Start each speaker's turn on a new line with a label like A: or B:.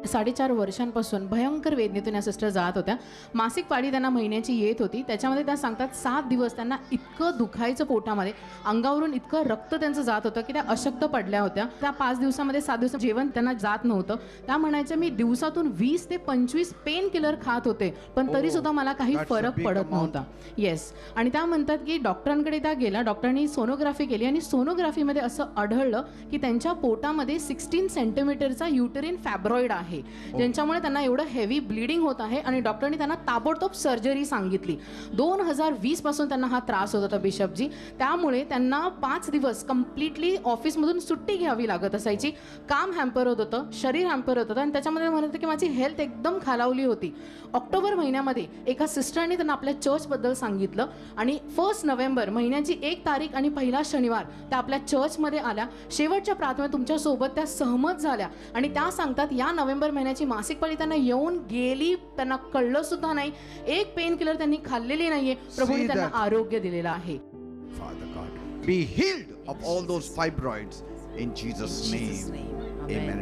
A: 4.5 वर्षांपासून भयंकर वेदनेतून या सिस्टर जात होत्या. मासिक पाळी त्यांना महिन्याची येत होती. त्याच्यामध्ये त्या सांगतात 7 दिवस त्यांना इतकं दुखायचं पोटामध्ये, अंगावरून इतकं रक्त त्यांचं जात होतं की त्या अशक्त पडल्या होत्या. त्या 5 दिवसामध्ये 7 दिवस जेवण त्यांना जात नव्हतं. त्या म्हणायच्या मी दिवसातून 20 ते 25 पेन किलर खात होते, पण तरी सुद्धा मला काही फरक पडत नव्हता. येस. आणि त्या म्हणतात की डॉक्टरांकडे त्या गेल्या. डॉक्टरांनी सोनोग्राफी केली आणि सोनोग्राफीमध्ये असं आढळलं की त्यांच्या पोटामध्ये 16 सेंटीमीटरचा युटेरिन फॅब्रॉइड आहे, ज्यांच्यामुळे त्यांना एवढं हेवी ब्लिडिंग होत आहे. आणि डॉक्टरांनी त्यांना ताबडतोब सर्जरी सांगितली. 2020 पासून त्यांना हा त्रास होत होता बिशपजी. त्यामुळे त्यांना 5 दिवस कम्प्लिटली ऑफिसमधून सुट्टी घ्यावी लागत असायची. काम हॅम्पर होत होतं, शरीर हॅम्पर होत होतं आणि त्याच्यामध्ये म्हणत होतं की माझी हेल्थ एकदम खालावली होती. ऑक्टोबर महिन्यामध्ये एका सिस्टरने त्यांना आपल्या चर्चबद्दल सांगितलं आणि 1 नोव्हेंबर महिन्याची 1 तारीख आणि पहिला शनिवार त्या आपल्या चर्चमध्ये आल्या. शेवटच्या प्रार्थनेत तुमच्यासोबत त्या सहमत झाल्या आणि त्या सांगतात या नोव्हेंबर महिन्याची मासिक पाळी त्यांना येऊन गेली, त्यांना कळलं सुद्धा नाही. एक पेन किलर त्यांनी खाल्लेली नाहीये. प्रभूने त्यांना आरोग्य दिलेलं आहे.
B: Father God, be healed of all those fibroids in Jesus' name. Amen.